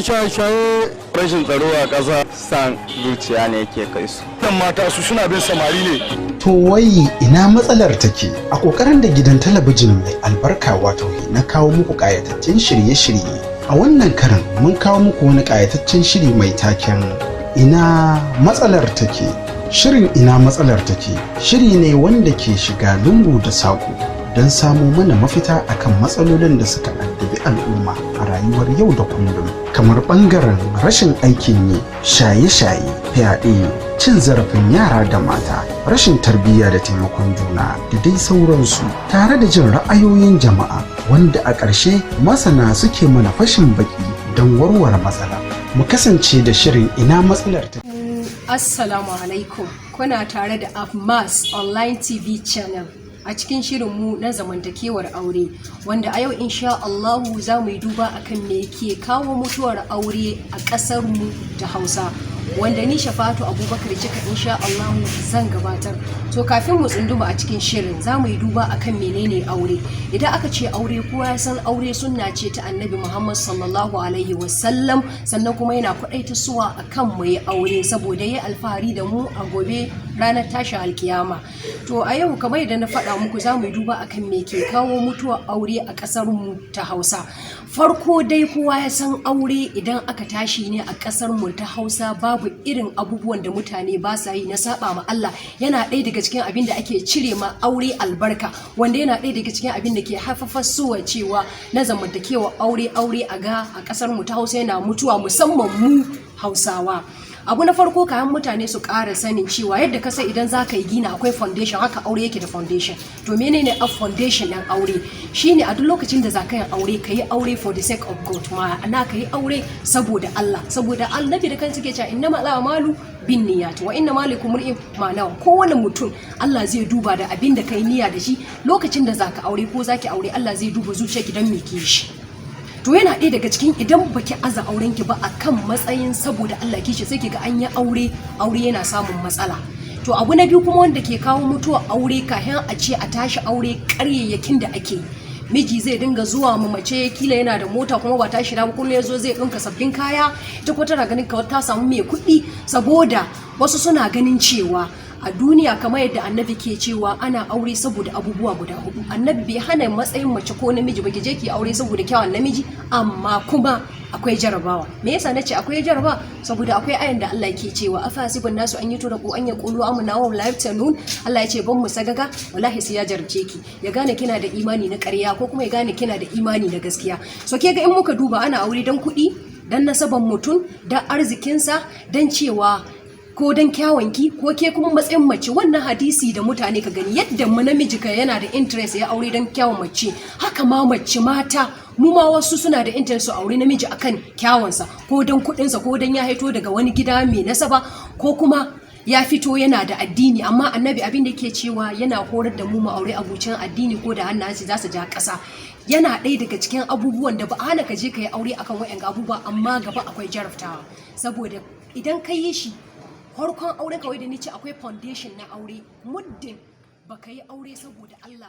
shaye-shaye rashin tsaro a ƙasa san zuciya ne yake kai su. Dan mata su suna bin samari ne. To wai ina matsalar take? A kokarin da gidan talabijin mai albarka wato na kawo muku kayataccen shirye-shirye. A wannan karan mun kawo muku wani kayataccen shiri mai taken ina matsalar take. Shirin ina matsalar take shiri ne wanda ke shiga lungu da saƙo don samo mana mafita akan matsalolin da suka addabi al'umma a rayuwar yau da kullum, kamar ɓangaren rashin aikin yi, shaye-shaye, fyaɗe, cin zarafin yara da mata, rashin tarbiyya da taimakon juna da dai sauransu, tare da jin ra'ayoyin jama'a wanda a ƙarshe masana suke mana fashin baki don warware matsala. Mu kasance da shirin ina matsalar ta. Assalamu alaikum, kuna tare da Afmas Online TV Channel a cikin shirinmu na zamantakewar aure, wanda a yau insha Allahu za mu yi duba akan me ke kawo mutuwar aure a ƙasarmu ta Hausa, wanda ni Shafatu Abubakar Cika insha Allahu zan gabatar. To kafin mu tsunduma a cikin shirin za mu yi duba akan menene aure. Idan aka ce aure, kowa ya san aure sunna ce ta Annabi Muhammad sallallahu alaihi wasallam, sannan kuma yana kwaɗaita suwa akan mu yi aure saboda yayi alfahari da mu a gobe ranar tashin alkiyama. To a yau kamar yadda na faɗa muku za mu yi duba akan me ke kawo mutuwar aure a ƙasar mu ta Hausa. Farko dai kowa ya san aure idan aka tashi ne a ƙasar mu ta Hausa babu irin abubuwan da mutane ba sa yi na saba ma Allah, yana ɗaya daga cikin abin da ake cire ma aure albarka, wanda yana ɗaya daga cikin abin da ke haifafar suwa cewa na zamantakewa aure a ga a ƙasar mu ta Hausa yana mutuwa, musamman mu Hausawa. Abu na farko, kayan mutane su ƙara sanin cewa yadda ka sai idan za ka yi gina akwai foundation, haka aure yake da foundation. To menene a foundation ɗin aure? Shine a duk lokacin da za ka yi aure, ka yi aure for the sake of God, ma'ana ka yi aure saboda Allah, saboda Annabi da kansa ke cewa innamal a'malu bin niyyat wa innamal likulli imrin ma nawa. Kowane mutum Allah zai duba da abin da kai niyya da shi lokacin da za ka aure ko za ki aure, Allah zai duba zuciyarki don me ke shi. To yana ɗaya daga cikin idan baki aza aurenki ba akan matsayin saboda Allah kishi, sai kiga an yi aure yana samun matsala. To abu na biyu kuma wanda ke kawo mutuwa aure kafin a ce a tashi aure, ƙaryayyakin da ake yi. Miji zai dinga zuwa mu mace, kila yana da mota kuma ba ta shira ba, kullum yazo zai dinka sabbin kaya, ita ko tana ganin kawai ta samu mai kuɗi, saboda wasu suna ganin cewa a duniya kamar yadda Annabi ke cewa ana aure saboda abubuwa guda hudu. Annabi bai hana matsayin mace ko namiji ba ki je ki aure saboda kyawun namiji, amma kuma akwai jarabawa. Me yasa nace akwai jarabawa? Saboda akwai ayan da Allah yake cewa afasibun nasu an yutraku an yaqulu amanna wa la yaftanun. Allah yace ban mu sagaga, wallahi sai ya jarabce ki, ya gane kina da imani na ƙarya ko kuma ya gane kina da imani na gaskiya. So ke ga in muka duba ana aure dan kuɗi, dan nasaban mutum, dan arzikinsa, dan cewa ko dan kyawunki ko ke kuma matsayin mace. Wannan hadisi da mutane ka gani yadda mu namiji ka yana da interest ya aure dan kyawun mace, haka ma mace mata mu ma wasu suna da interest su aure namiji akan kyawunsa ko dan kuɗinsa ko dan ya haito daga wani gida mai nasaba ko kuma ya fito yana da addini. Amma Annabi abin da yake cewa yana horar da mu aure abucin addini ko da hannayensu za su ja ƙasa. Yana ɗaya daga cikin abubuwan da ba a hana ka je ka yi aure akan wa'yan abubuwa, amma gaba akwai jarabtawa, saboda idan ka yi shi farkon aure kawai da ni ce akwai foundation na aure, muddin baka yi aure saboda Allah